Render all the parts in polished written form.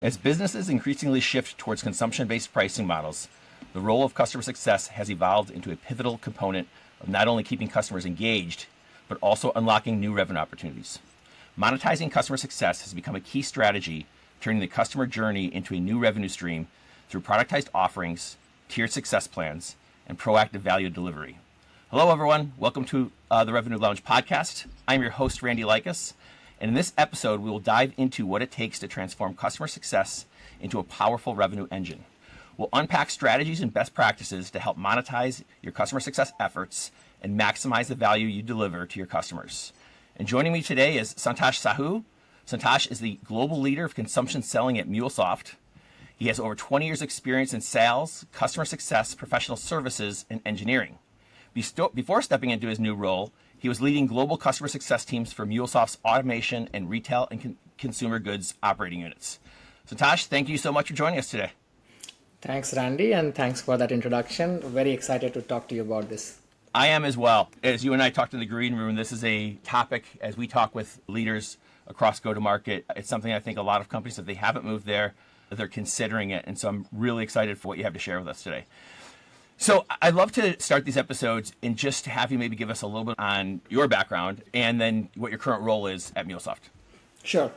As businesses increasingly shift towards consumption-based pricing models, the role of customer success has evolved into a pivotal component of not only keeping customers engaged, but also unlocking new revenue opportunities. Monetizing customer success has become a key strategy, turning the customer journey into a new revenue stream through productized offerings, tiered success plans, and proactive value delivery. Hello, everyone. Welcome to the Revenue Lounge podcast. I'm your host, Randy Likas. And in this episode, we will dive into what it takes to transform customer success into a powerful revenue engine. We'll unpack strategies and best practices to help monetize your customer success efforts and maximize the value you deliver to your customers. And joining me today is Santosh Sahoo. Santosh is the global leader of consumption selling at Mulesoft. He has over 20 years experience in sales, customer success, professional services, and engineering. Before stepping into his new role, he was leading global customer success teams for Mulesoft's automation and retail and consumer goods operating units. Santosh, thank you so much for joining us today. Thanks, Randy, and thanks for that introduction. Very excited to talk to you about this. I am as well. As you and I talked in the green room, this is a topic as we talk with leaders across go-to-market. It's something I think a lot of companies, if they haven't moved there, they're considering it. And so I'm really excited for what you have to share with us today. So I'd love to start these episodes and just have you maybe give us a little bit on your background and then what your current role is at Mulesoft. Sure.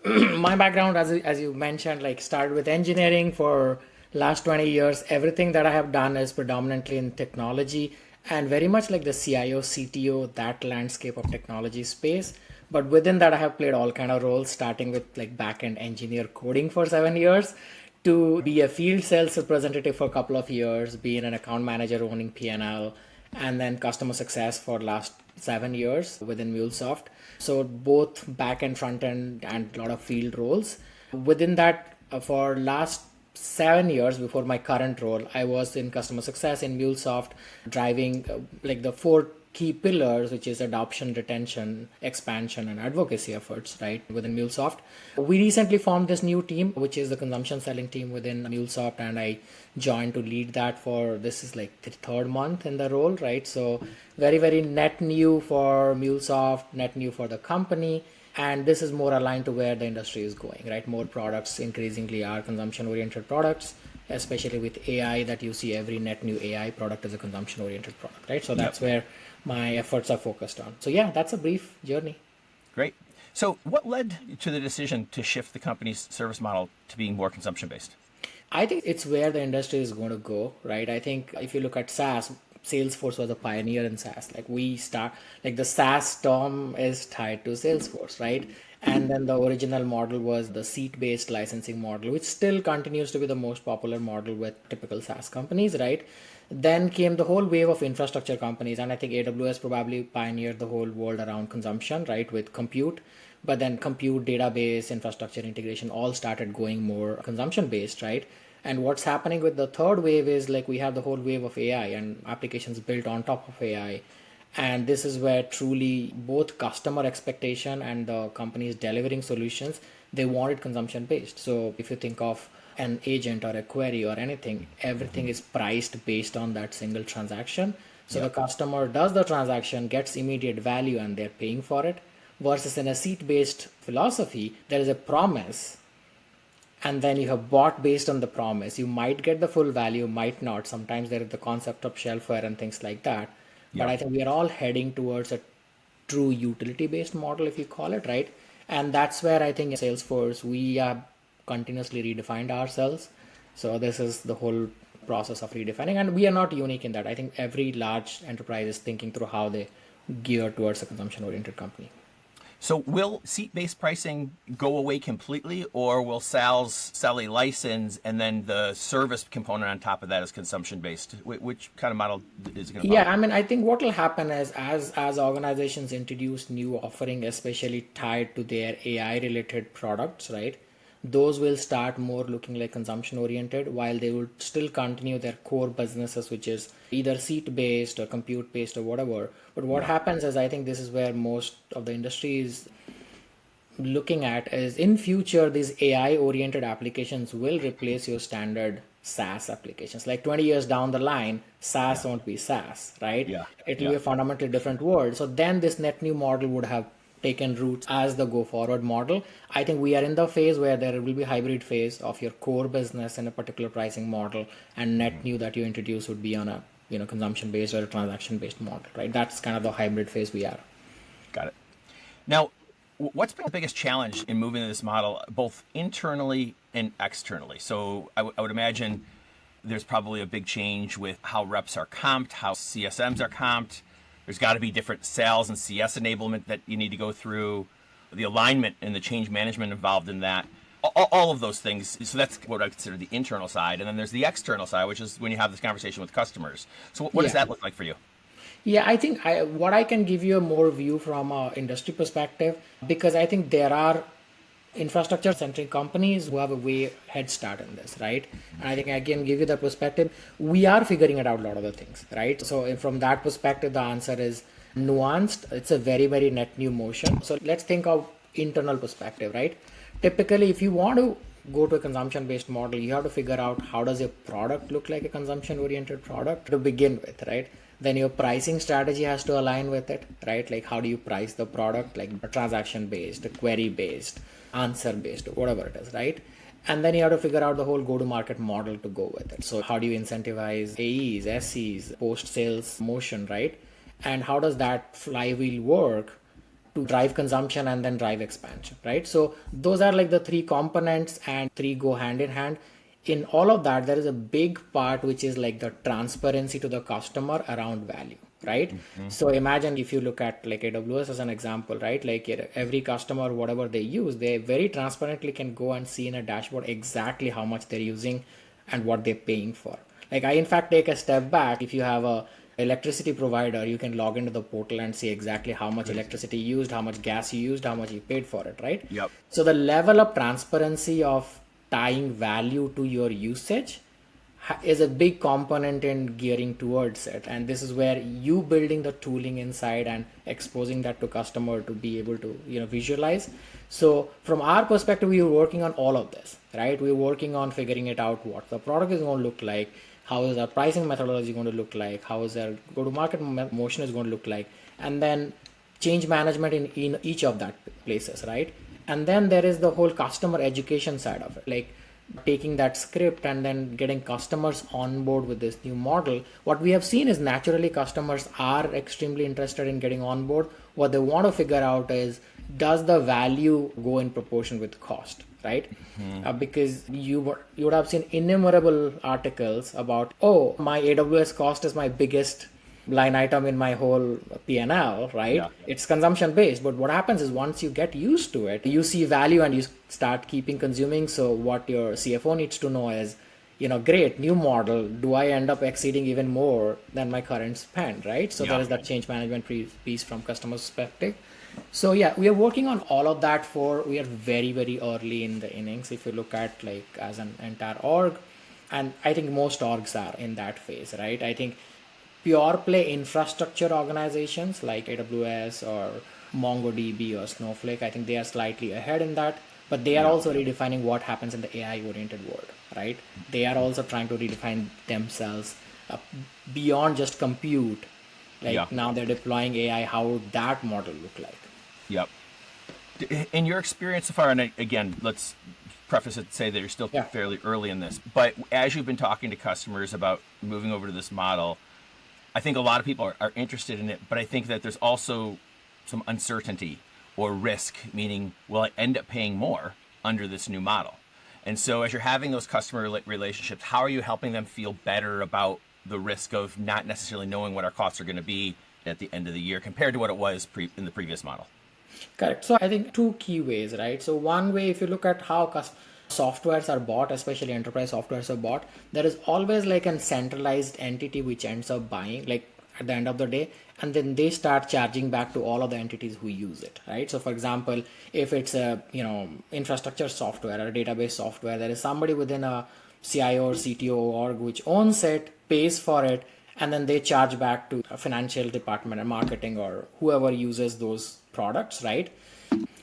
My background, as you mentioned, started with engineering for last 20 years. Everything that I have done is predominantly in technology and very much like the CIO, CTO, that landscape of technology space. But within that, I have played all kind of roles, starting with back-end engineer coding for 7 years, to be a field sales representative for a couple of years, being an account manager owning P&L, and then customer success for last 7 years within Mulesoft. So both back end, front end, and a lot of field roles. Within that, for last 7 years before my current role, I was in customer success in Mulesoft, driving the four key pillars, which is adoption, retention, expansion, and advocacy efforts, right, within Mulesoft. We recently formed this new team, which is the consumption selling team within Mulesoft, and I joined to lead that for, this is the third month in the role, right? So very, very net new for Mulesoft, net new for the company. And this is more aligned to where the industry is going, right? More products increasingly are consumption-oriented products, especially with AI, that you see every net new AI product is a consumption-oriented product, right? So that's where my efforts are focused on. So yeah, that's a brief journey. Great. So what led to the decision to shift the company's service model to being more consumption-based? I think it's where the industry is going to go, right? I think if you look at SaaS, Salesforce was a pioneer in SaaS. The SaaS term is tied to Salesforce, right? And then the original model was the seat-based licensing model, which still continues to be the most popular model with typical SaaS companies, right? Then came the whole wave of infrastructure companies, and I think AWS probably pioneered the whole world around consumption, right, with compute. But then compute, database, infrastructure integration all started going more consumption-based, right? And what's happening with the third wave is we have the whole wave of AI and applications built on top of AI. And this is where truly both customer expectation and the companies delivering solutions, they want it consumption based. So if you think of an agent or a query or anything, everything is priced based on that single transaction. So the customer does the transaction, gets immediate value, and they're paying for it. Versus in a seat-based philosophy, there is a promise, and then you have bought based on the promise. You might get the full value, might not. Sometimes there is the concept of shelfware and things like that. But I think we are all heading towards a true utility-based model, if you call it, right? And that's where I think in Salesforce, we have continuously redefined ourselves. So this is the whole process of redefining. And we are not unique in that. I think every large enterprise is thinking through how they gear towards a consumption-oriented company. So will seat-based pricing go away completely, or will sales sell a license and then the service component on top of that is consumption-based? Which kind of model is it going to follow? Yeah, I mean, I think what will happen is as organizations introduce new offering, especially tied to their AI-related products, right? Those will start more looking like consumption oriented, while they will still continue their core businesses, which is either seat based or compute based or whatever. But what happens is, I think this is where most of the industry is looking at, is in future these AI oriented applications will replace your standard SaaS applications. Like 20 years down the line, SaaS won't be SaaS, right? Yeah. It will be a fundamentally different world. So then this net new model would have taken roots as the go forward model. I think we are in the phase where there will be hybrid phase of your core business in a particular pricing model, and net new that you introduce would be on a consumption based or a transaction based model, right? That's kind of the hybrid phase we are. Got it. Now, what's been the biggest challenge in moving to this model, both internally and externally? So I would imagine there's probably a big change with how reps are comped, how CSMs are comped. There's got to be different sales and CS enablement that you need to go through, the alignment and the change management involved in that. All of those things. So that's what I consider the internal side. And then there's the external side, which is when you have this conversation with customers. So what does Yeah. that look like for you? Yeah, I think what I can give you a more view from a industry perspective, because I think there are infrastructure centric companies who have a way head start in this, right? And I think I can give you the perspective. We are figuring it out a lot of the things, right? So from that perspective, the answer is nuanced. It's a very, very net new motion. So let's think of internal perspective, right? Typically, if you want to go to a consumption based model, you have to figure out how does your product look like a consumption oriented product to begin with, right? Then your pricing strategy has to align with it, right? Like how do you price the product, like transaction based, query based, answer based, whatever it is, right? And then you have to figure out the whole go to market model to go with it. So how do you incentivize AEs, SEs, post sales motion, right? And how does that flywheel work to drive consumption and then drive expansion, right? So those are like the three components, and three go hand in hand. In all of that, there is a big part which is like the transparency to the customer around value, right? So imagine if you look at like AWS as an example, right? Like every customer, whatever they use, they very transparently can go and see in a dashboard exactly how much they're using and what they're paying for. Like I in fact take a step back. If you have a electricity provider, you can log into the portal and see exactly how much electricity you used, how much gas you used, how much you paid for it, right? Yep. So the level of transparency of tying value to your usage is a big component in gearing towards it, and this is where you building the tooling inside and exposing that to customer to be able to visualize. So from our perspective, we are working on all of this, right? We're working on figuring it out, what the product is going to look like, how is our pricing methodology going to look like, how is our go to market motion is going to look like, and then change management in each of that places, right? And then there is the whole customer education side of it, like taking that script and then getting customers on board with this new model. What we have seen is naturally customers are extremely interested in getting on board. What they want to figure out is, does the value go in proportion with cost, right? Because you would have seen innumerable articles about, oh, my AWS cost is my biggest line item in my whole P&L, right? Yeah. It's consumption based, but what happens is once you get used to it, you see value and you start keeping consuming. So what your CFO needs to know is, great, new model, do I end up exceeding even more than my current spend, right? So Yeah. there is that change management piece from customer perspective. So yeah, we are working on all of that. We are very, very early in the innings if you look at like as an entire org, and I think most orgs are in that phase, right? I think pure play infrastructure organizations like AWS or MongoDB or Snowflake, I think they are slightly ahead in that, but they are Yeah. also redefining what happens in the AI oriented world, right? They are also trying to redefine themselves beyond just compute. Yeah. Like now they're deploying AI, how would that model look like? Yep. In your experience so far, and again, let's preface it to say that you're still Yeah. fairly early in this, but as you've been talking to customers about moving over to this model, I think a lot of people are interested in it, but I think that there's also some uncertainty or risk, meaning, will I end up paying more under this new model? And so as you're having those customer relationships, how are you helping them feel better about the risk of not necessarily knowing what our costs are going to be at the end of the year compared to what it was in the previous model? Correct. So I think two key ways, right? So one way, if you look at how softwares are bought, especially enterprise softwares are bought, there is always like a centralized entity which ends up buying, like at the end of the day, and then they start charging back to all of the entities who use it, right? So for example, if it's a infrastructure software or a database software, there is somebody within a CIO or CTO org which owns it, pays for it, and then they charge back to a financial department or marketing or whoever uses those products, right?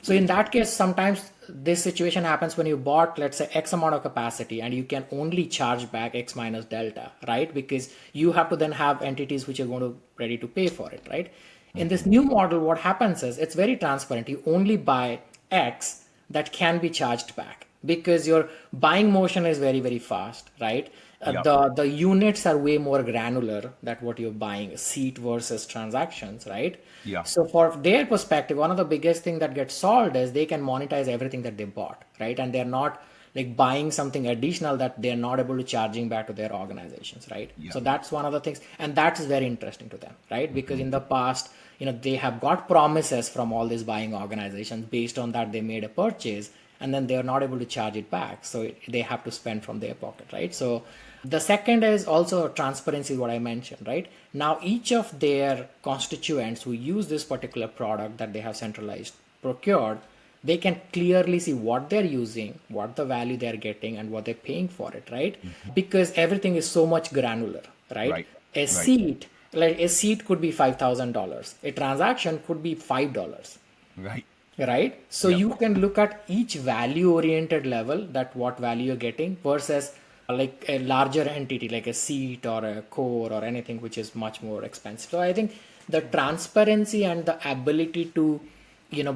So in that case, sometimes this situation happens when you bought, let's say, X amount of capacity and you can only charge back X minus delta, right? Because you have to then have entities which are going to ready to pay for it, right? In this new model, what happens is it's very transparent. You only buy X that can be charged back because your buying motion is very, very fast, right? Yep. The units are way more granular that what you're buying, seat versus transactions, right? Yeah. So for their perspective, one of the biggest thing that gets solved is they can monetize everything that they bought, right? And they're not like buying something additional that they're not able to charging back to their organizations, right? Yeah. So that's one of the things, and that is very interesting to them, right? Because in the past, they have got promises from all these buying organizations. Based on that, they made a purchase, and then they are not able to charge it back, so they have to spend from their pocket, right? So the second is also transparency, what I mentioned, right? Now each of their constituents who use this particular product that they have centralized procured, they can clearly see what they're using, what the value they're getting, and what they're paying for it, right? Because everything is so much granular, right? Right. A seat, like a seat could be $5,000. A transaction could be $5, Right. right? So Yep. you can look at each value oriented level, that what value you're getting versus like a larger entity like a seat or a core or anything which is much more expensive. So I think the transparency and the ability to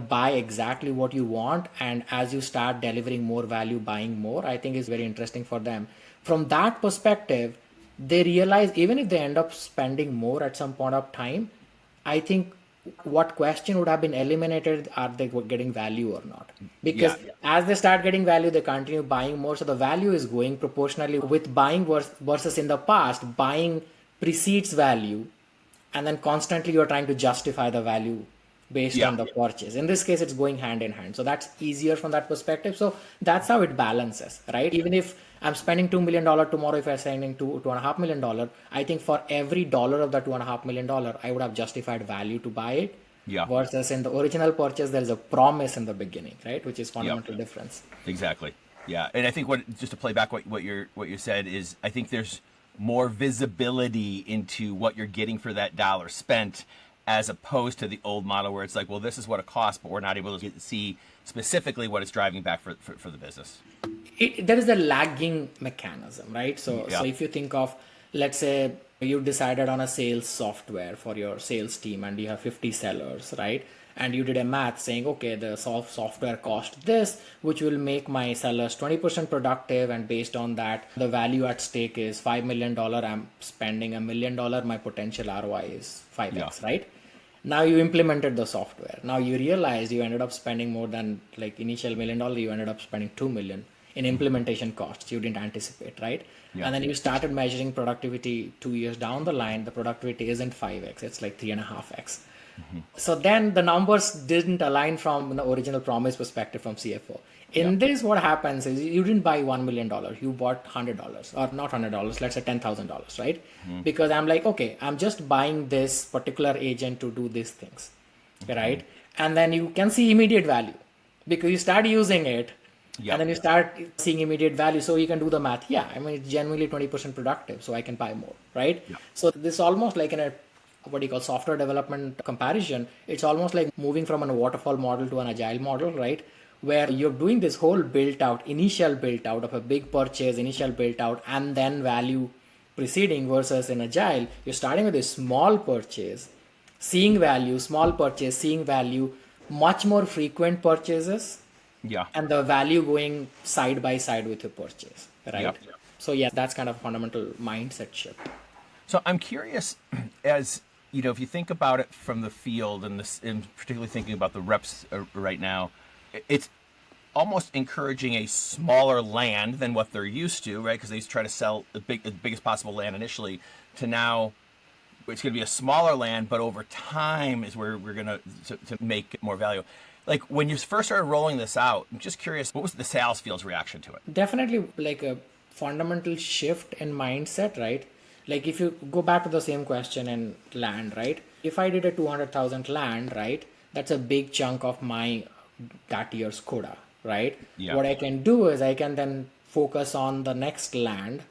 buy exactly what you want, and as you start delivering more value, buying more, I think is very interesting for them. From that perspective, they realize even if they end up spending more at some point of time, I think what question would have been eliminated, are they getting value or not? Because Yeah. as they start getting value, they continue buying more, so the value is going proportionally with buying versus in the past buying precedes value, and then constantly you're trying to justify the value based Yeah. on the purchase. In this case, it's going hand in hand, so that's easier from that perspective. So that's how it balances, right? Even if I'm spending $2 million tomorrow, if I'm spending $2.5 million, I think for every dollar of that $2.5 million, I would have justified value to buy it. Yeah. Versus in the original purchase, there is a promise in the beginning, right? Which is Yep. fundamental difference. Exactly. Yeah. And I think just to play back what you said is, I think there's more visibility into what you're getting for that dollar spent, as opposed to the old model where it's like, well, this is what it costs, but we're not able to see specifically what it's driving back for the business. There is a lagging mechanism, right? So, Yeah. so if you think of, let's say you decided on a sales software for your sales team and you have 50 sellers, right? And you did a math saying, okay, the software cost this, which will make my sellers 20% productive. And based on that, the value at stake is $5 million. I'm spending $1 million. My potential ROI is 5x, Yeah. right? Now you implemented the software. Now you realize you ended up spending more than like initial $1 million. You ended up spending 2 million in implementation costs you didn't anticipate, right? Yeah. And then you started measuring productivity 2 years down the line. The productivity isn't 5x, it's like 3.5x. So then the numbers didn't align from the original promise perspective from CFO. In Yeah. this, what happens is you didn't buy $1 million, you bought $100, or not $100, let's say $10,000, right? Because I'm like, okay, I'm just buying this particular agent to do these things, right? And then you can see immediate value because you start using it. Yep. And then you start seeing immediate value. So you can do the math. Yeah, I mean, it's genuinely 20% productive, so I can buy more, right? Yeah. So this is almost like in a what do you call software development comparison. It's almost like moving from a waterfall model to an agile model, right? Where you're doing this whole initial built out of a big purchase, initial built out, and then value preceding, versus in agile, you're starting with a small purchase, seeing value, small purchase, seeing value, much more frequent purchases, Yeah. and the value going side by side with your purchase, right? Yep. So yeah, that's kind of fundamental mindset shift. So I'm curious, as you know, if you think about it from the field, and particularly thinking about the reps right now, it's almost encouraging a smaller land than what they're used to, right? Because they used to try to sell the biggest possible land initially, to now it's going to be a smaller land, but over time is where we're going to make more value. Like when you first started rolling this out, I'm just curious, what was the sales field's reaction to it? Definitely like a fundamental shift in mindset, right? Like if you go back to the same question in land, right? If I did a 200,000 land, right? That's a big chunk of my that year's quota, right? Yeah. What I can do is I can then focus on the next land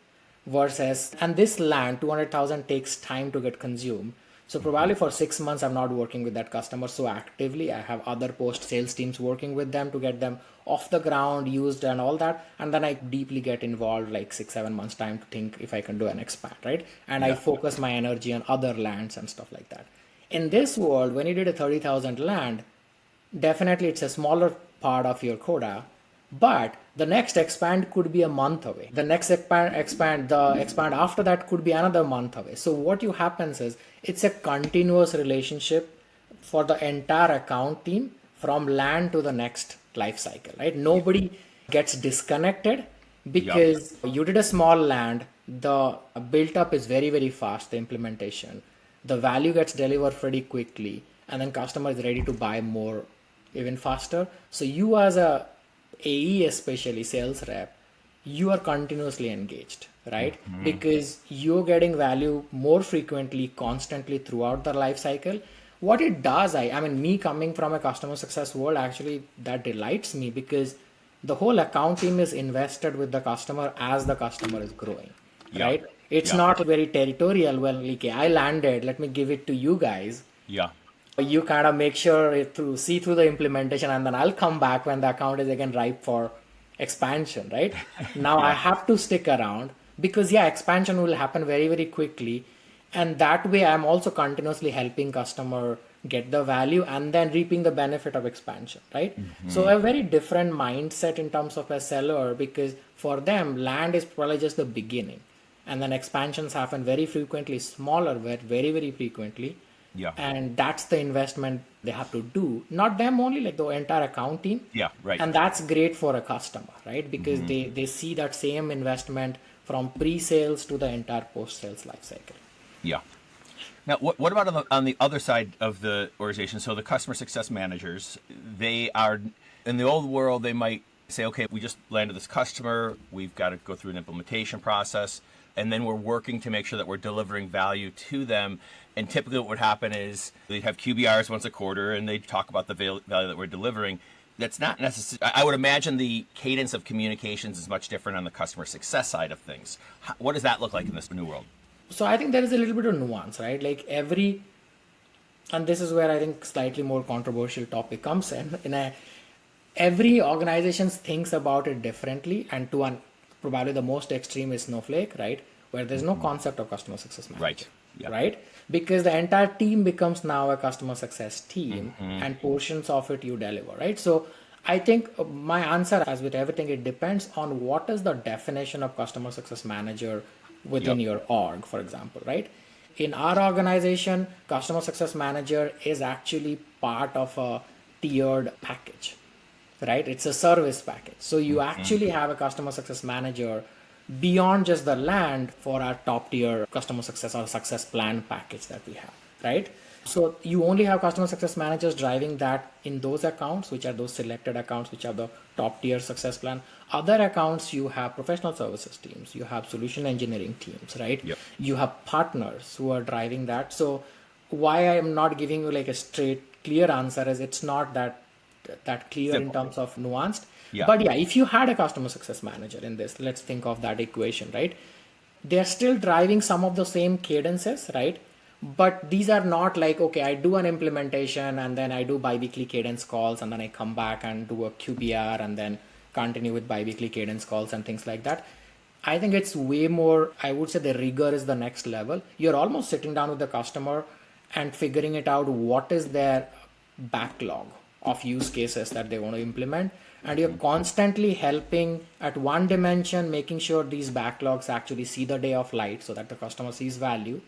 versus, and this land 200,000 takes time to get consumed. So probably for 6 months I'm not working with that customer so actively. I have other post sales teams working with them to get them off the ground, used and all that, and then I deeply get involved like 6-7 months time to think if I can do an expand, right? And I Yeah. focus my energy on other lands and stuff like that. In this world, when you did a 30,000 land, definitely it's a smaller part of your quota, but the next expand could be a month away. The next expand after that could be another month away. So what you happens is it's a continuous relationship for the entire account team from land to the next life cycle, right? Nobody gets disconnected because you did a small land, the built up is very, very fast, the implementation. The value gets delivered pretty quickly, and then customer is ready to buy more even faster. So you as a AE, especially sales rep, you are continuously engaged, right? Because you're getting value more frequently, constantly throughout the life cycle. What it does, I mean, me coming from a customer success world, actually that delights me because the whole account team is invested with the customer as the customer is growing, Yeah. right? It's Yeah. not very territorial. Well, like I landed, let me give it to you guys. Yeah. You kind of make sure see through the implementation, and then I'll come back when the account is again ripe for expansion, right? Now I Yeah. have to stick around because yeah, expansion will happen very, very quickly, and that way I'm also continuously helping customer get the value and then reaping the benefit of expansion, right? So a very different mindset in terms of a seller, because for them land is probably just the beginning, and then expansions happen very frequently, smaller, very, very frequently. Yeah. And that's the investment they have to do, not them only, like the entire account team. Yeah. Right. And that's great for a customer, right? Because they see that same investment from pre-sales to the entire post-sales life cycle. Yeah. Now, what about on the other side of the organization? So the customer success managers, they are in the old world. They might say, "Okay, we just landed this customer. We've got to go through an implementation process, and then we're working to make sure that we're delivering value to them." And typically, what would happen is they'd have QBRs once a quarter, and they'd talk about the value that we're delivering. That's not necessary. I would imagine the cadence of communications is much different on the customer success side of things. What does that look like in this new world? So I think there is a little bit of nuance, right? Like and this is where I think slightly more controversial topic comes in every organization thinks about it differently, and probably the most extreme is Snowflake, right? Where there's no concept of customer success manager, Right. Yeah. right? Because the entire team becomes now a customer success team, and portions of it you deliver, right? So I think my answer, as with everything, it depends on what is the definition of customer success manager within your org, for example, right? In our organization, customer success manager is actually part of a tiered package, right? It's a service package. So you actually have a customer success manager beyond just the land for our top tier customer success or success plan package that we have, right? So you only have customer success managers driving that in those accounts, which are those selected accounts, which are the top tier success plan. Other accounts, you have professional services teams, you have solution engineering teams, right? Yep. You have partners who are driving that. So why I'm not giving you like a straight clear answer is it's not that clear in terms of nuanced. Yeah. But yeah, if you had a customer success manager in this, let's think of that equation, right? They're still driving some of the same cadences, right? But these are not like, okay, I do an implementation and then I do biweekly cadence calls and then I come back and do a QBR and then continue with biweekly cadence calls and things like that. I think it's way more, I would say the rigor is the next level. You're almost sitting down with the customer and figuring it out what is their backlog of use cases that they want to implement. And you're constantly helping at one dimension, making sure these backlogs actually see the day of light so that the customer sees value.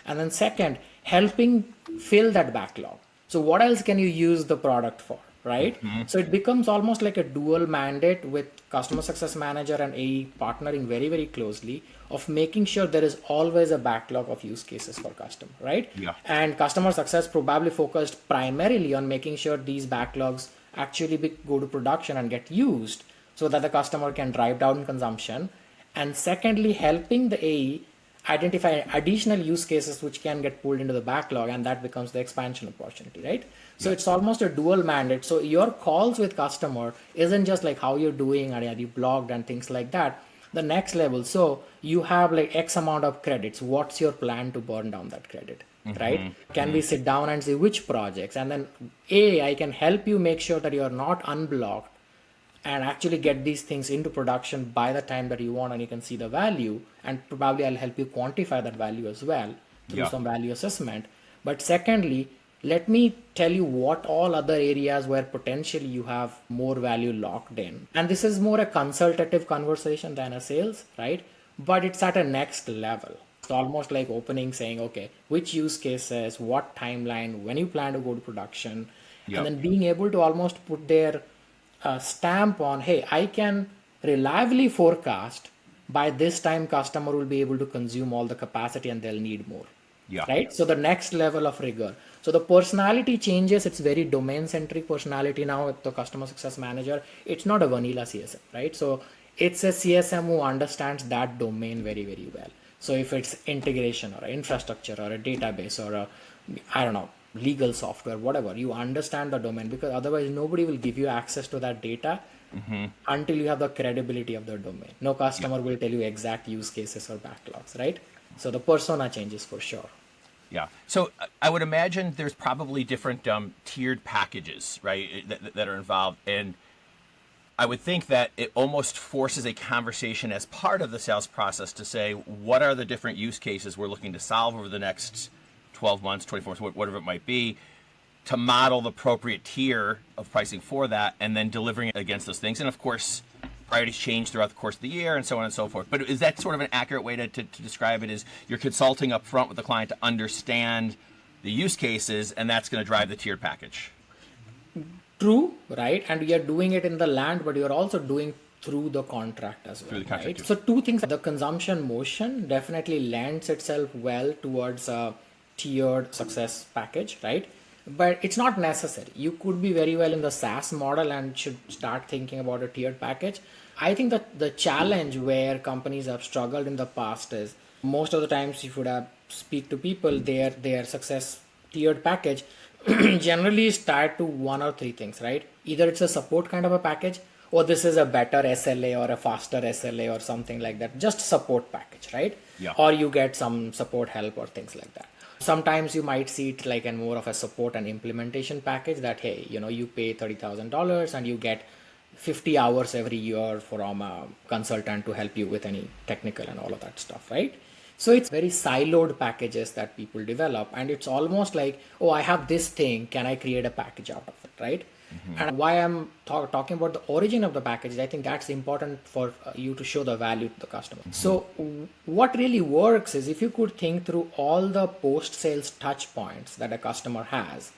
And then second, helping fill that backlog. So what else can you use the product for, right? So it becomes almost like a dual mandate with customer success manager and AE partnering very, very closely of making sure there is always a backlog of use cases for customer, right? Yeah. And customer success probably focused primarily on making sure these backlogs actually go to production and get used so that the customer can drive down consumption. And secondly, helping the AE identify additional use cases which can get pulled into the backlog, and that becomes the expansion opportunity, right? So it's almost a dual mandate. So your calls with customer isn't just like how you're doing, are you blocked and things like that. The next level, so you have like X amount of credits. What's your plan to burn down that credit, right? Can we sit down and say which projects? And then I can help you make sure that you're not unblocked and actually get these things into production by the time that you want, and you can see the value, and probably I'll help you quantify that value as well through some value assessment. But secondly, let me tell you what all other areas where potentially you have more value locked in. And this is more a consultative conversation than a sales, right? But it's at a next level. It's almost like opening saying, okay, which use cases, what timeline, when you plan to go to production, and Yep. then being able to almost put their stamp on, hey, I can reliably forecast by this time customer will be able to consume all the capacity and they'll need more, Yeah. right? So the next level of rigor. So the personality changes. It's very domain centric personality now with the customer success manager. It's not a vanilla CSM, right? So it's a CSM who understands that domain very, very well. So if it's integration or infrastructure or a database or a, I don't know, legal software, whatever, you understand the domain, because otherwise nobody will give you access to that data until you have the credibility of the domain. No customer will tell you exact use cases or backlogs, right? So the persona changes for sure. Yeah. So I would imagine there's probably different tiered packages, right, that are involved. And I would think that it almost forces a conversation as part of the sales process to say, what are the different use cases we're looking to solve over the next 12 months, 24 months, whatever it might be, to model the appropriate tier of pricing for that, and then delivering against those things. And of course, priorities change throughout the course of the year and so on and so forth. But is that sort of an accurate way to describe it? Is you're consulting up front with the client to understand the use cases, and that's going to drive the tiered package? True, right? And you're doing it in the land, but you're also doing through the contract as well, Through the contract right? too. So two things. The consumption motion definitely lends itself well towards a tiered success package, right? But it's not necessary. You could be very well in the SaaS model and should start thinking about a tiered package. I think that the challenge where companies have struggled in the past is most of the times if you would have speak to people, their success tiered package generally is tied to one or three things, right? Either it's a support kind of a package, or this is a better SLA or a faster SLA or something like that. Just support package, right? Yeah. Or you get some support help or things like that. Sometimes you might see it like a more of a support and implementation package that, hey, you pay $30,000 and you get 50 hours every year from a consultant to help you with any technical and all of that stuff, right? So it's very siloed packages that people develop, and it's almost like, oh, I have this thing, can I create a package out of it, right? And why I'm talking about the origin of the package, I think that's important for you to show the value to the customer. So what really works is if you could think through all the post sales touch points that a customer has,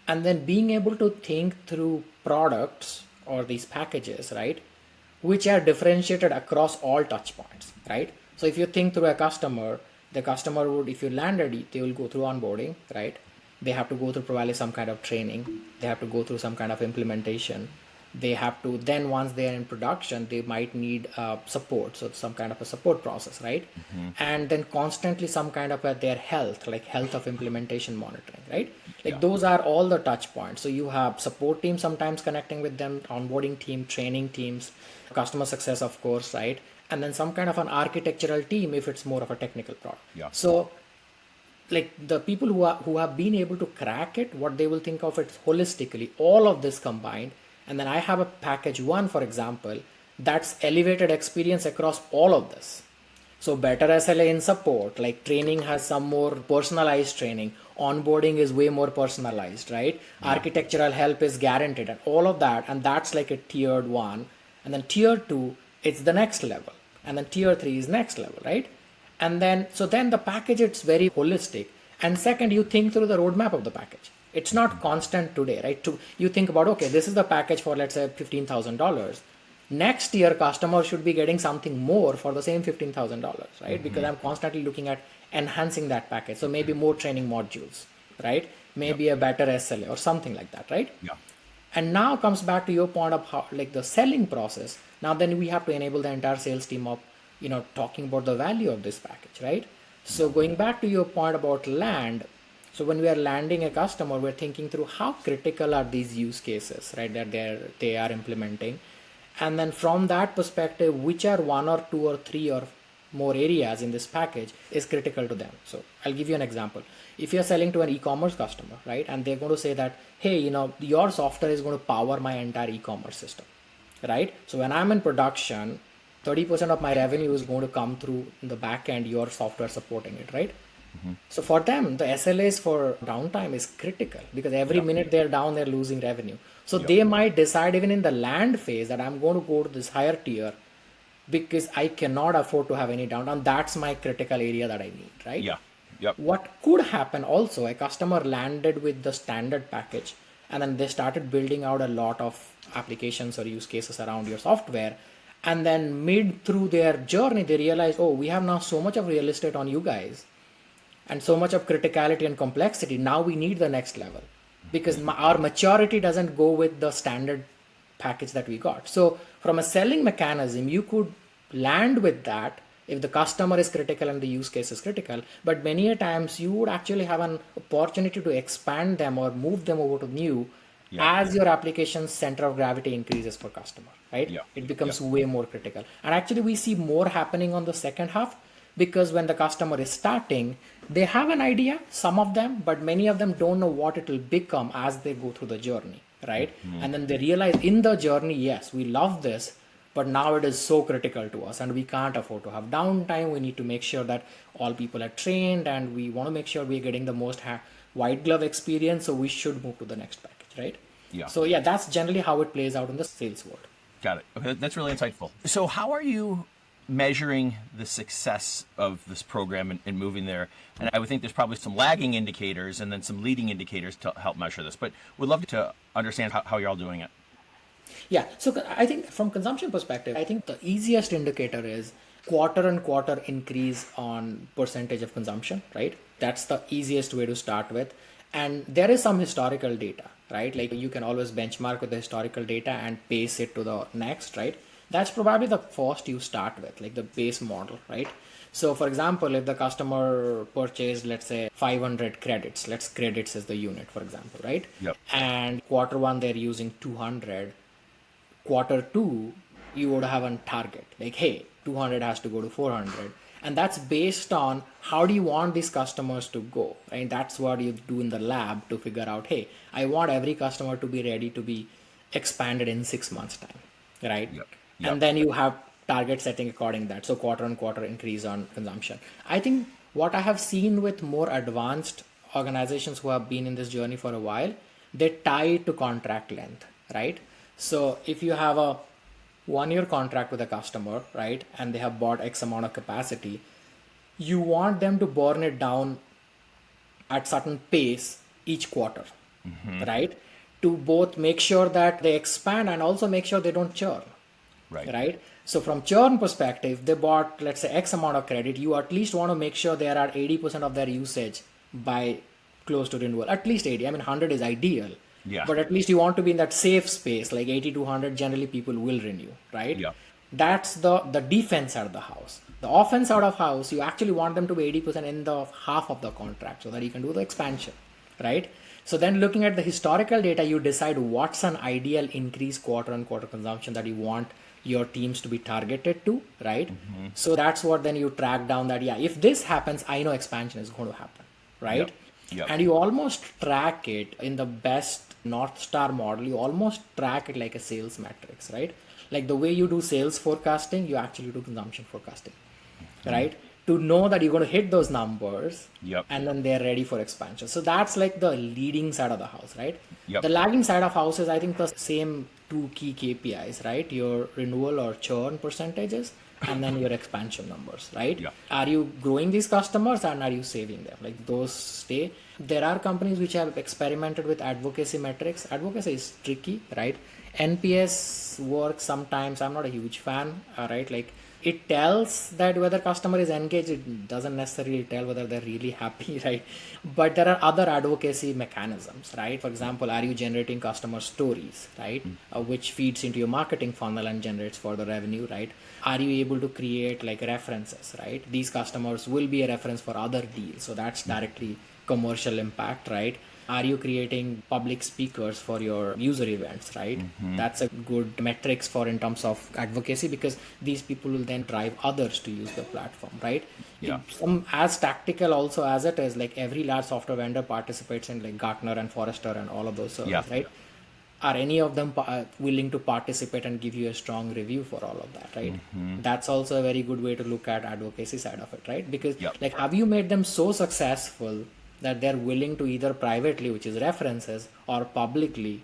and then being able to think through products or these packages, right, which are differentiated across all touch points, right? So if you think through a customer, the customer would, if you landed it, they will go through onboarding, right? They have to go through probably some kind of training. They have to go through some kind of implementation. They have to, then once they are in production, they might need support. So some kind of a support process, right? And then constantly some kind of their health, like health of implementation monitoring, right? Like Yeah. those are all the touch points. So you have support team sometimes connecting with them, onboarding team, training teams, customer success, of course, right? And then some kind of an architectural team if it's more of a technical product. Yeah. So like the people who have been able to crack it, what they will think of it holistically, all of this combined. And then I have a package one, for example, that's elevated experience across all of this. So better SLA in support, like training has some more personalized training, onboarding is way more personalized, right? Architectural help is guaranteed and all of that. And that's like a tiered one. And then tier two, it's the next level. And then tier three is next level, right? And then so then the package, it's very holistic. And second, you think through the roadmap of the package. It's not constant today, right? You think about, okay, this is the package for, let's say, $15,000. Next year customer should be getting something more for the same $15,000, right? Because I'm constantly looking at enhancing that package. So maybe more training modules, right? Yep. Maybe a better SLA or something like that, right? Yeah. And now comes back to your point of how, like the selling process. Now then we have to enable the entire sales team of, talking about the value of this package, right? So going back to your point about land, so when we are landing a customer, we're thinking through how critical are these use cases, right? That they are implementing. And then from that perspective, which are one or two or three or more areas in this package is critical to them. So I'll give you an example. If you're selling to an e-commerce customer, right, and they're going to say that, hey, your software is going to power my entire e-commerce system, right? So when I'm in production, 30% of my revenue is going to come through in the back end, your software supporting it, right? So for them, the SLAs for downtime is critical because every Yep. minute they're down, they're losing revenue. So Yep. they might decide even in the land phase that I'm going to go to this higher tier because I cannot afford to have any downtime. That's my critical area that I need, right? Yeah. Yep. What could happen also, a customer landed with the standard package and then they started building out a lot of applications or use cases around your software. And then mid through their journey, they realize, oh, we have now so much of real estate on you guys and so much of criticality and complexity. Now we need the next level because our maturity doesn't go with the standard package that we got. So from a selling mechanism, you could land with that if the customer is critical and the use case is critical. But many a times you would actually have an opportunity to expand them or move them over to new Yeah. as your application's center of gravity increases for customer, right? Yeah. It Yeah. becomes way more critical. And actually we see more happening on the second half because when the customer is starting, they have an idea, some of them, but many of them don't know what it will become as they go through the journey, right? And then they realize in the journey, yes, we love this, but now it is so critical to us and we can't afford to have downtime. We need to make sure that all people are trained and we want to make sure we're getting the most white glove experience. So we should move to the next package, right? Yeah. So yeah, that's generally how it plays out in the sales world. Got it. Okay, that's really insightful. So, how are you measuring the success of this program and moving there? And I would think there's probably some lagging indicators and then some leading indicators to help measure this. But would love to understand how you're all doing it. Yeah. So I think from consumption perspective, I think the easiest indicator is quarter and quarter increase on percentage of consumption, right? That's the easiest way to start with. And there is some historical data, right? Like you can always benchmark with the historical data and pace it to the next, right? That's probably the first you start with, like the base model, right? So for example, if the customer purchased, let's say 500 credits, let's credits is the unit, for example, right? Yep. And quarter one, they're using 200. Quarter two, you would have a target like, hey, 200 has to go to 400. And that's based on how do you want these customers to go, right? That's what you do in the lab to figure out, hey, I want every customer to be ready to be expanded in 6 months time, right? Yep. Yep. And then you have target setting according to that. So quarter on quarter increase on consumption. I think what I have seen with more advanced organizations who have been in this journey for a while, they tie to contract length, right? So if you have a 1 year contract with a customer, right, and they have bought X amount of capacity, you want them to burn it down at certain pace each quarter, right? To both make sure that they expand and also make sure they don't churn, Right. right? So from churn perspective, they bought, let's say, X amount of credit. You at least want to make sure they are at 80% of their usage by close to renewal. At least 80. I mean, 100 is ideal. Yeah. But at least you want to be in that safe space, like 80 to 100, generally people will renew, right? Yeah. That's the defense out of the house. The offense out of house, you actually want them to be 80% in the half of the contract so that you can do the expansion, right? So then looking at the historical data, you decide what's an ideal increase quarter on quarter consumption that you want your teams to be targeted to, right? So that's what then you track down that, yeah, if this happens, I know expansion is going to happen, right? Yep. Yep. And you almost track it in the best North Star model, you almost track it like a sales metrics, right? Like the way you do sales forecasting, you actually do consumption forecasting, right? To know that you're going to hit those numbers Yep. and then they're ready for expansion. So that's like the leading side of the house, right? Yep. The lagging side of house is, I think, the same two key KPIs, right? Your renewal or churn percentages and then your expansion numbers, right? Yeah. Are you growing these customers and are you saving them? Like those stay. There are companies which have experimented with advocacy metrics. Advocacy is tricky, right? NPS works sometimes. I'm not a huge fan, right? Like it tells that whether customer is engaged. It doesn't necessarily tell whether they're really happy, right? But there are other advocacy mechanisms, right? For example, are you generating customer stories, right? Which feeds into your marketing funnel and generates further revenue, right? Are you able to create like references, right? These customers will be a reference for other deals. So that's directly commercial impact, right? Are you creating public speakers for your user events, right? That's a good metrics for in terms of advocacy because these people will then drive others to use the platform, right? Yeah. Some as tactical also as it is, like every large software vendor participates in like Gartner and Forrester and all of those surveys, Yeah. right? are any of them willing to participate and give you a strong review for all of that, right? That's also a very good way to look at advocacy side of it, right? Because Yep. like, have you made them so successful that they're willing to either privately, which is references, or publicly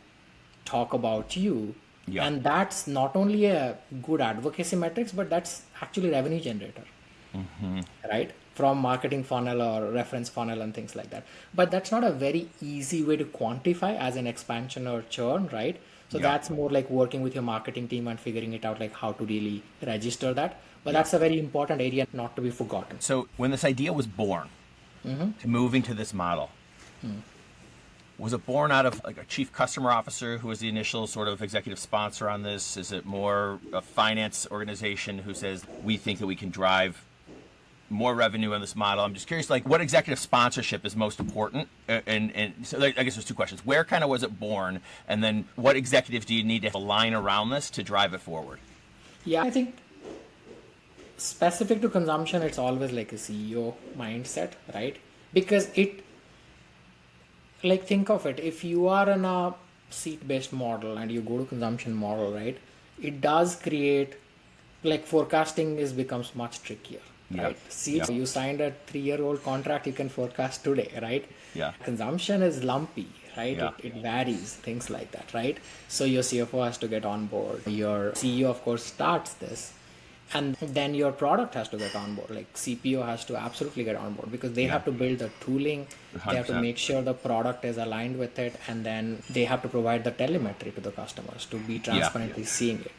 talk about you? Yeah. And that's not only a good advocacy metrics, but that's actually revenue generator, right? From marketing funnel or reference funnel and things like that. But that's not a very easy way to quantify as an expansion or churn, right? So Yeah. that's more like working with your marketing team and figuring it out, like how to really register that. But Yeah. that's a very important area not to be forgotten. So when this idea was born to moving to this model, was it born out of like a chief customer officer who was the initial sort of executive sponsor on this? Is it more a finance organization who says we think that we can drive more revenue on this model? I'm just curious, like, what executive sponsorship is most important? And so I guess there's two questions. Where kind of was it born? And then what executives do you need to align around this to drive it forward? Yeah, I think specific to consumption, it's always like a CEO mindset, right? Because it, like, think of it, if you are in a seat based model and you go to consumption model, right, it does create, like, forecasting is becomes much trickier, Yeah. right? Seats, Yeah. you signed a 3-year-old contract, you can forecast today, right? Yeah. Consumption is lumpy, right? Yeah. It varies, things like that, right? So your CFO has to get on board, your CEO of course starts this, and then your product has to get on board, like CPO has to absolutely get on board, because they Yeah. have to build the tooling, they have to 100%. make sure the product is aligned with it, and then they have to provide the telemetry to the customers to be transparently seeing it.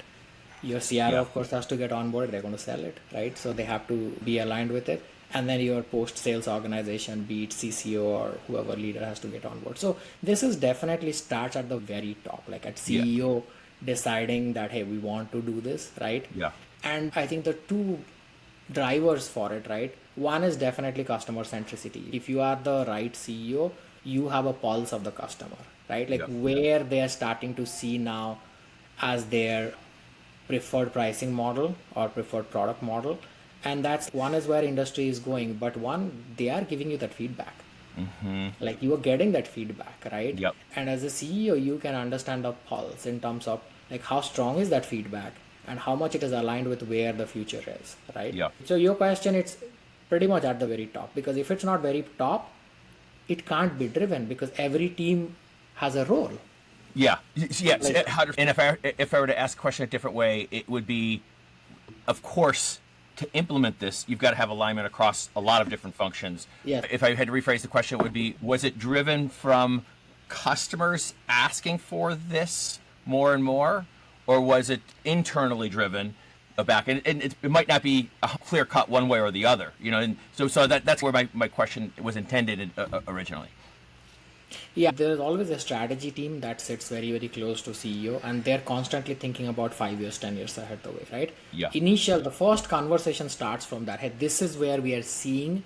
Your CRO Yeah. of course has to get on board, they're going to sell it, right? So they have to be aligned with it, and then your post sales organization, be it CCO or whoever leader, has to get on board. So this is definitely starts at the very top, like at Yeah. CEO deciding that, hey, we want to do this, right? Yeah. And I think the two drivers for it, right? One is definitely customer centricity. If you are the right CEO, you have a pulse of the customer, right? Like, Yeah. where they are starting to see now as their preferred pricing model or preferred product model. And that's one is where industry is going, but one, they are giving you that feedback. Like, you are getting that feedback, right? Yep. And as a CEO, you can understand the pulse in terms of, like, how strong is that feedback and how much it is aligned with where the future is, right? Yeah. So your question, it's pretty much at the very top, because if it's not very top, it can't be driven, because every team has a role. Yeah. Yes. Like- And if I were to ask a question a different way, it would be, of course, to implement this, you've got to have alignment across a lot of different functions. Yeah. If I had to rephrase the question, it would be, was it driven from customers asking for this more and more, or was it internally driven back? And it might not be a clear cut one way or the other, you know. And so that's where my question was intended originally. Yeah, there's always a strategy team that sits very, very close to CEO, and they're constantly thinking about 5 years, 10 years ahead the way, right? Yeah. The first conversation starts from that. Hey, this is where we are seeing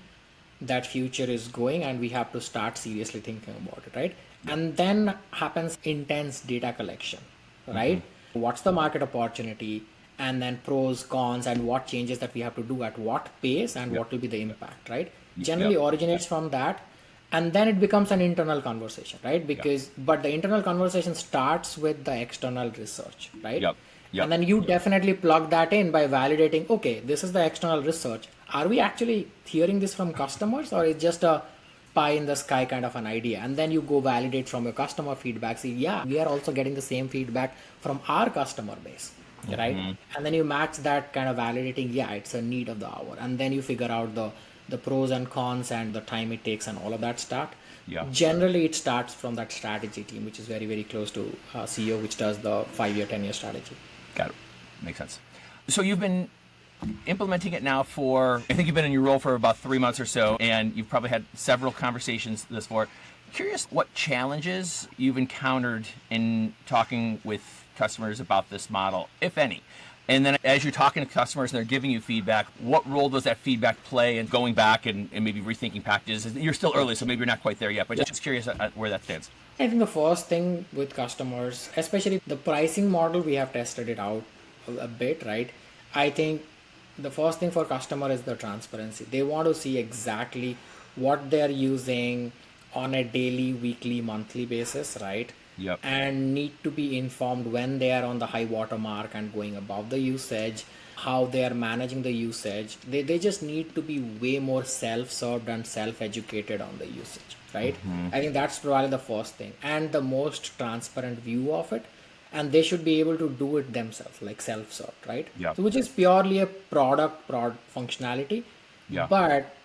that future is going, and we have to start seriously thinking about it, right? And then happens intense data collection, right? What's the market opportunity? And then pros, cons, and what changes that we have to do at what pace, and what will be the impact, right? Generally originates from that, and then it becomes an internal conversation, right? Because but the internal conversation starts with the external research, right? Yep. Yep. And then you definitely plug that in by validating, okay, this is the external research, are we actually hearing this from customers, or is just a pie in the sky kind of an idea? And then you go validate from your customer feedback, see, yeah, we are also getting the same feedback from our customer base, right? And then you match that kind of validating, yeah, it's a need of the hour, and then you figure out the pros and cons and the time it takes and all of that start. Yeah. Generally it starts from that strategy team, which is very, very close to CEO, which does the 5-year, 10-year strategy. Got it. Makes sense. So you've been implementing it now for, I think you've been in your role for about 3 months or so, and you've probably had several conversations this far. Curious what challenges you've encountered in talking with customers about this model, if any. And then as you're talking to customers and they're giving you feedback, what role does that feedback play in going back and maybe rethinking packages? You're still early, so maybe you're not quite there yet, but just curious where that stands. I think the first thing with customers, especially the pricing model, we have tested it out a bit, right? I think the first thing for customer is the transparency. They want to see exactly what they're using on a daily, weekly, monthly basis, right? Yep. and need to be informed when they are on the high water mark and going above the usage, how they are managing the usage. They just need to be way more self-served and self-educated on the usage, right? I think that's probably the first thing and the most transparent view of it. And they should be able to do it themselves, like self-served, right? Yep. So which is purely a product functionality, Yeah. but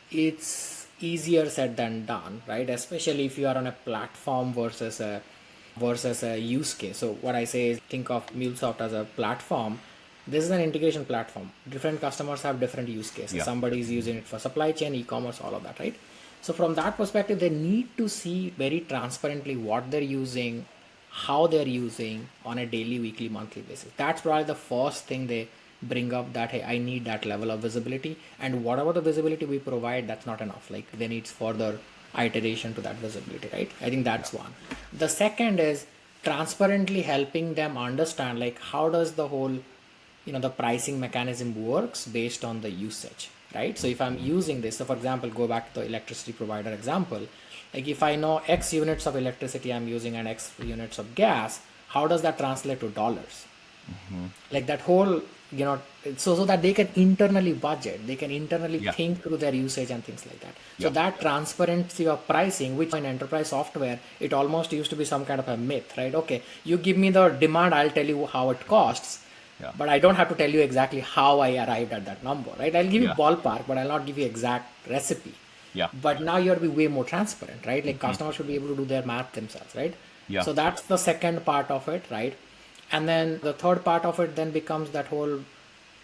it's easier said than done, right? Especially if you are on a platform versus a use case. So what I say is think of Mulesoft as a platform. This is an integration platform. Different customers have different use cases. Yeah. Somebody is using it for supply chain, e-commerce, all of that, right? So from that perspective, they need to see very transparently what they're using, how they're using on a daily, weekly, monthly basis. That's probably the first thing they bring up, that hey, I need that level of visibility, and whatever the visibility we provide, that's not enough. Like they need further iteration to that visibility, right? I think that's one. The second is transparently helping them understand like how does the whole the pricing mechanism works based on the usage, right? So if I'm using this, so for example, go back to the electricity provider example, like if I know X units of electricity I'm using and X units of gas, how does that translate to dollars? Like that whole, so that they can internally budget, they can internally Yeah. think through their usage and things like that. So Yep. that transparency of pricing, which in enterprise software it almost used to be some kind of a myth, right? Okay, you give me the demand, I'll tell you how it costs, Yeah. but I don't have to tell you exactly how I arrived at that number, right? I'll give you Yeah. ballpark, but I'll not give you exact recipe. Yeah. But now you have to be way more transparent, right? Like customers should be able to do their math themselves, right? Yeah. So that's the second part of it, right? And then the third part of it then becomes that whole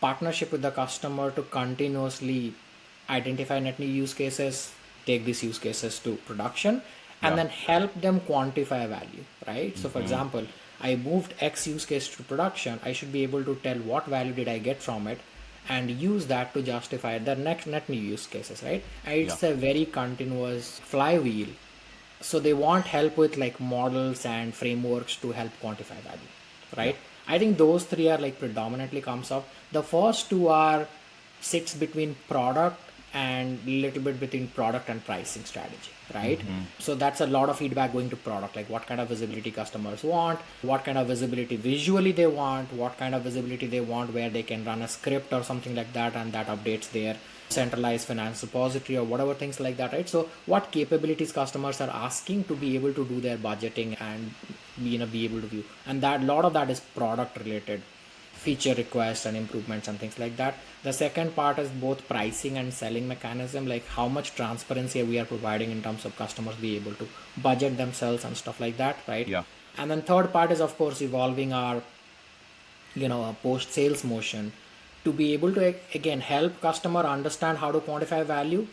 partnership with the customer to continuously identify net new use cases, take these use cases to production, and Yeah. then help them quantify value, right? So for example, I moved X use case to production, I should be able to tell what value did I get from it and use that to justify the next net new use cases, right? And Yeah. it's a very continuous flywheel. So they want help with like models and frameworks to help quantify value, Yeah. right? I think those three are like predominantly comes up. The first two are sits between product and little bit between product and pricing strategy, right? So that's a lot of feedback going to product, like what kind of visibility customers want, what kind of visibility visually they want, what kind of visibility they want where they can run a script or something like that, and that updates their centralized finance repository or whatever, things like that, right? So what capabilities customers are asking to be able to do their budgeting and be able to view, and that lot of that is product related feature requests and improvements and things like that. The second part is both pricing and selling mechanism, like how much transparency we are providing in terms of customers be able to budget themselves and stuff like that, right? Yeah. And then third part is of course evolving our a post sales motion to be able to again help customer understand how to quantify value.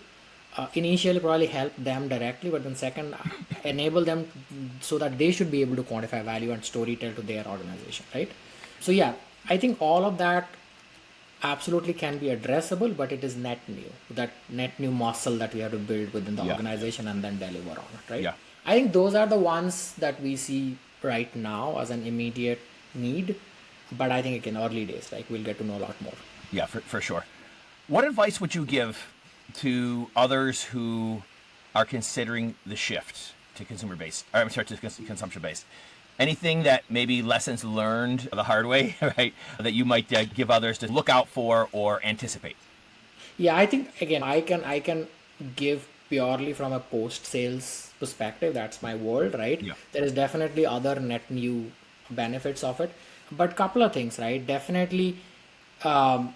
Initially probably help them directly, but then second enable them so that they should be able to quantify value and story tell to their organization, right? So yeah, I think all of that absolutely can be addressable, but it is net new, that net new muscle that we have to build within the Yeah. organization and then deliver on it, right? Yeah. I think those are the ones that we see right now as an immediate need, but I think in early days, like we'll get to know a lot more. Yeah, for sure. What advice would you give to others who are considering the shift to consumer based? Or, I'm sorry, to consumption based. Anything that maybe lessons learned the hard way, right? That you might give others to look out for or anticipate. Yeah, I think again I can give purely from a post sales perspective. That's my world, right? Yeah. There is definitely other net new benefits of it, but couple of things, right? Definitely, um,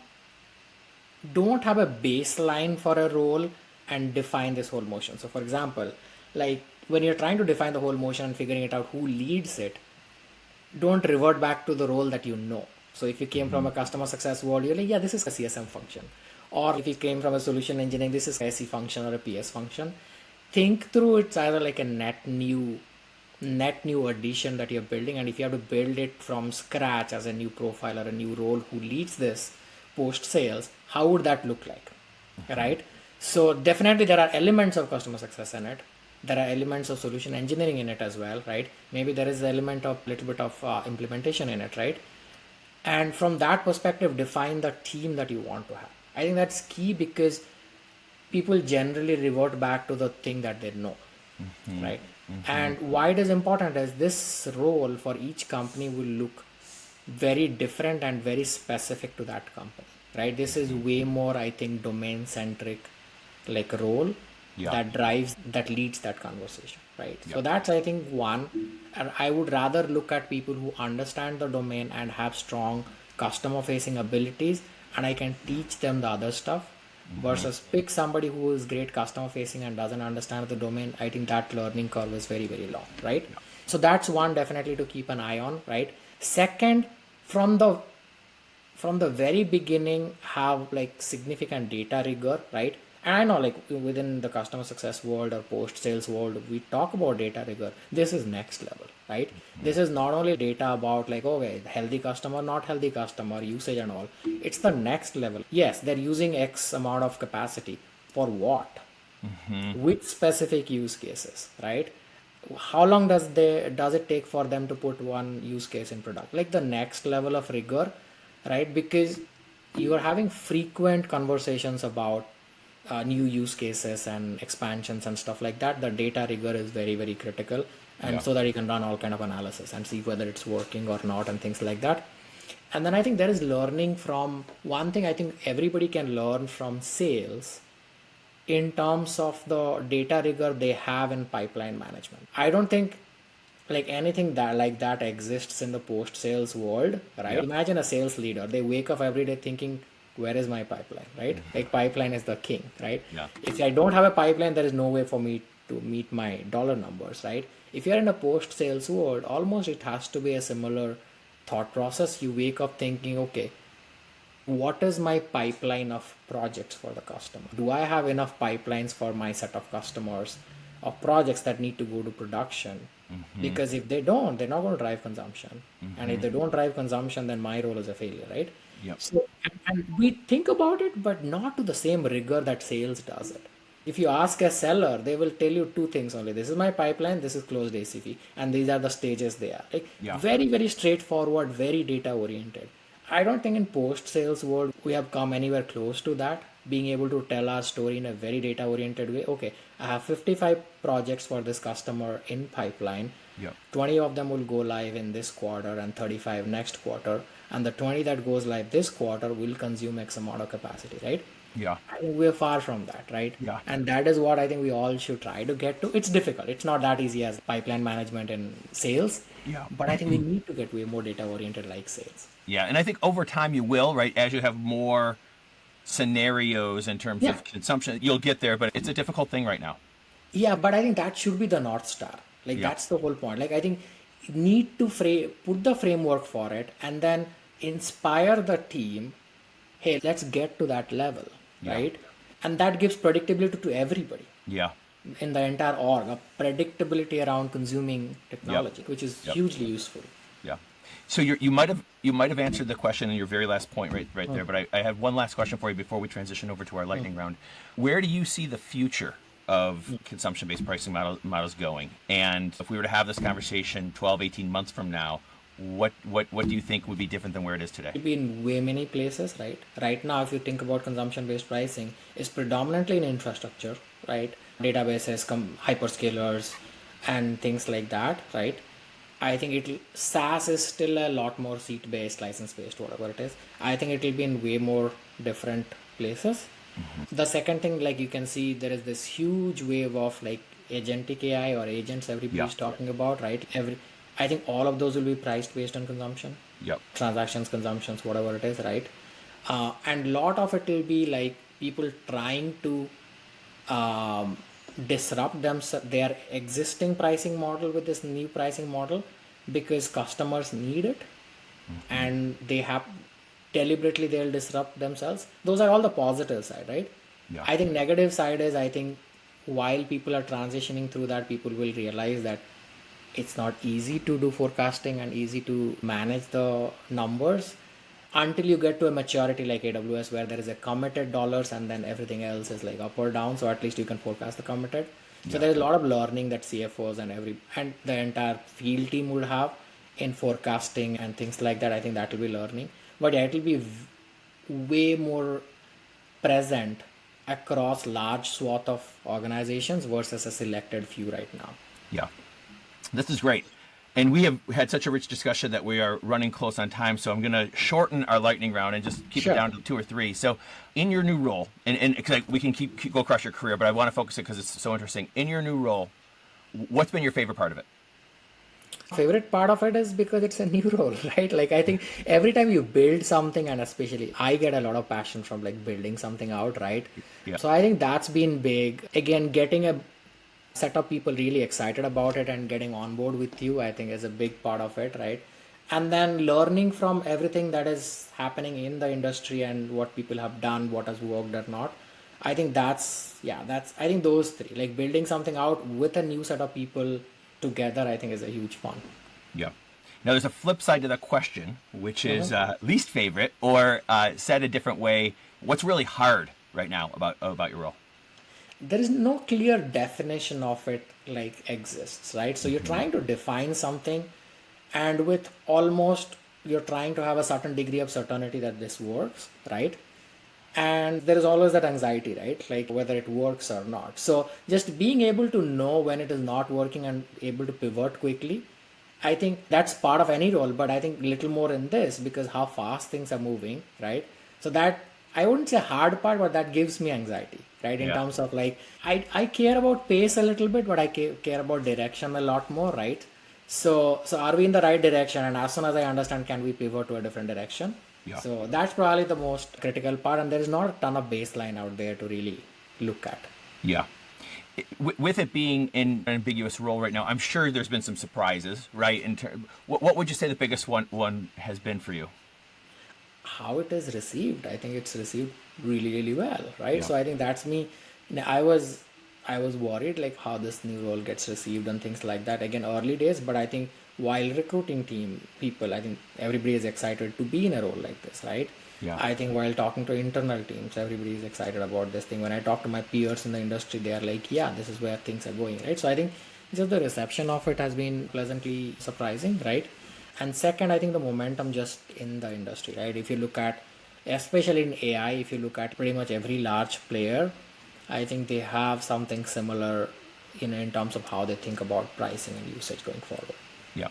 don't have a baseline for a role and define this whole motion. So, for example, like when you're trying to define the whole motion and figuring it out who leads it, don't revert back to the role that you know. So if you came from a customer success world, you're like, yeah, this is a CSM function. Or if you came from a solution engineering, this is a SE function or a PS function. Think through it's either like a net new addition that you're building, and if you have to build it from scratch as a new profile or a new role who leads this post sales, how would that look like, right? So definitely there are elements of customer success in it, there are elements of solution engineering in it as well, right? Maybe there is an element of little bit of implementation in it, right? And from that perspective define the team that you want to have. I think that's key because people generally revert back to the thing that they know, right? And why it is important is this role for each company will look very different and very specific to that company, right? This is way more, I think, domain centric like role Yeah. that drives, that leads that conversation, right? So Yep. that's, I think, one. And I would rather look at people who understand the domain and have strong customer facing abilities, and I can teach them the other stuff, versus pick somebody who is great customer facing and doesn't understand the domain. I think that learning curve is very, very long, right? Yeah. So that's one definitely to keep an eye on, right? Second, from the very beginning, have like significant data rigor, right? And I know, like, within the customer success world or post sales world, we talk about data rigor. This is next level, right? This is not only data about like, okay, healthy customer, not healthy customer, usage and all. It's the next level. Yes, they're using X amount of capacity. For what? With specific use cases, right? How long does it take for them to put one use case in product? Like the next level of rigor, right? Because you are having frequent conversations about new use cases and expansions and stuff like that. The data rigor is very, very critical, and Yeah. so that you can run all kind of analysis and see whether it's working or not and things like that. And then I think there is learning from one thing. I think everybody can learn from sales in terms of the data rigor they have in pipeline management. I don't think like anything that like that exists in the post sales world, right? Yeah. Imagine a sales leader, they wake up every day thinking, where is my pipeline, right? Like pipeline is the king, right? Yeah. If I don't have a pipeline, there is no way for me to meet my dollar numbers, right? If you're in a post sales world, almost it has to be a similar thought process. You wake up thinking, okay, what is my pipeline of projects for the customer? Do I have enough pipelines for my set of customers of projects that need to go to production? Because if they don't, they're not going to drive consumption. And if they don't drive consumption, then my role is a failure, right? Yep. So, and we think about it, but not to the same rigor that sales does it. If you ask a seller, they will tell you two things only. This is my pipeline, this is closed ACV, and these are the stages they are. Like Yeah. very, very straightforward, very data oriented. I don't think in post sales world we have come anywhere close to that, being able to tell our story in a very data oriented way. Okay, I have 55 projects for this customer in pipeline. Yep. 20 of them will go live in this quarter and 35 next quarter, and the 20 that goes live this quarter will consume X amount of capacity, right? Yeah. I think we're far from that, right? Yeah. And that is what I think we all should try to get to. It's difficult. It's not that easy as pipeline management and sales, Yeah. but I think we need to get way more data oriented like sales. Yeah. And I think over time you will, right? As you have more scenarios in terms Yeah. of consumption, you'll get there, but it's a difficult thing right now. Yeah, but I think that should be the North Star. Like Yeah. that's the whole point. Like I think need to put the framework for it and then inspire the team. Hey, let's get to that level, Yeah. right? And that gives predictability to everybody Yeah. in the entire org, a predictability around consuming Yep. technology, which is Yep. hugely useful. Yeah. So you might have answered the question in your very last point right there, but I have one last question for you before we transition over to our lightning round. Where do you see the future of consumption-based pricing models going? And if we were to have this conversation 12, 18 months from now, what do you think would be different than where it is today? It'll be in way many places, right? Right now, if you think about consumption-based pricing, is predominantly in infrastructure, right? Databases, hyperscalers, and things like that, right? I think SaaS is still a lot more seat-based, license-based, whatever it is. I think it'll be in way more different places. The second thing, like you can see, there is this huge wave of like agentic AI or agents Yeah. everybody's talking about, right? I think all of those will be priced based on consumption, Yep. transactions, consumptions, whatever it is, right? And lot of it will be like people trying to um, disrupt their existing pricing model with this new pricing model because customers need it, and they have deliberately they'll disrupt themselves. Those are all the positive side, right? Yeah. I think negative side is, I think while people are transitioning through that, people will realize that it's not easy to do forecasting and easy to manage the numbers until you get to a maturity like AWS where there is a committed dollars and then everything else is like up or down. So at least you can forecast the committed. So Yeah. there is a lot of learning that CFOs and the entire field team would have in forecasting and things like that. I think that will be learning, but yeah, it will be way more present across large swath of organizations versus a selected few right now. Yeah. This is great. And we have had such a rich discussion that we are running close on time. So I'm going to shorten our lightning round and just keep it Sure. down to two or three. So in your new role, and cause we can keep go across your career, but I want to focus it because it's so interesting. In your new role, what's been your favorite part of it? Favorite part of it is because it's a new role, right? Like I think every time you build something, and especially I get a lot of passion from like building something out, right? Yeah. So I think that's been big. Again, getting a set of people really excited about it and getting on board with you, I think is a big part of it, right? And then learning from everything that is happening in the industry and what people have done, what has worked or not. I think I think those three, like building something out with a new set of people together, I think is a huge fun. Yeah. Now, there's a flip side to the question, which is least favorite, or said a different way, what's really hard right now about your role? There is no clear definition of it like exists, right? So you're trying to define something, and with almost you're trying to have a certain degree of certainty that this works, right? And there is always that anxiety, right? Like whether it works or not. So just being able to know when it is not working and able to pivot quickly, I think that's part of any role, but I think little more in this because how fast things are moving, right? So that I wouldn't say hard part, but that gives me anxiety, right? In Yeah. terms of like I care about pace a little bit, but I care about direction a lot more, right? So are we in the right direction? And as soon as I understand, can we pivot to a different direction? Yeah. So that's probably the most critical part, and there is not a ton of baseline out there to really look at. Yeah. With it being in an ambiguous role right now, I'm sure there's been some surprises, right? What would you say the biggest one has been for you? How it is received, I think it's received really well, right? Yeah. So I think that's me. I was worried like how this new role gets received and things like that, again early days, but I think while recruiting team people, I think everybody is excited to be in a role like this, right? Yeah. I think while talking to internal teams, everybody is excited about this thing. When I talk to my peers in the industry, they are like, yeah, this is where things are going, right? So I think just the reception of it has been pleasantly surprising, right? And second, I think the momentum just in the industry, right? If you look at, especially in AI, if you look at pretty much every large player, I think they have something similar in terms of how they think about pricing and usage going forward. Yeah.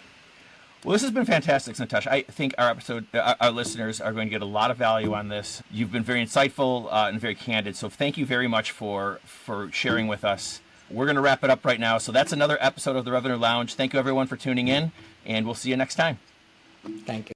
Well, this has been fantastic, Santosh. I think our listeners are going to get a lot of value on this. You've been very insightful and very candid. So thank you very much for sharing with us. We're going to wrap it up right now. So that's another episode of the Revenue Lounge. Thank you, everyone, for tuning in, and we'll see you next time. Thank you.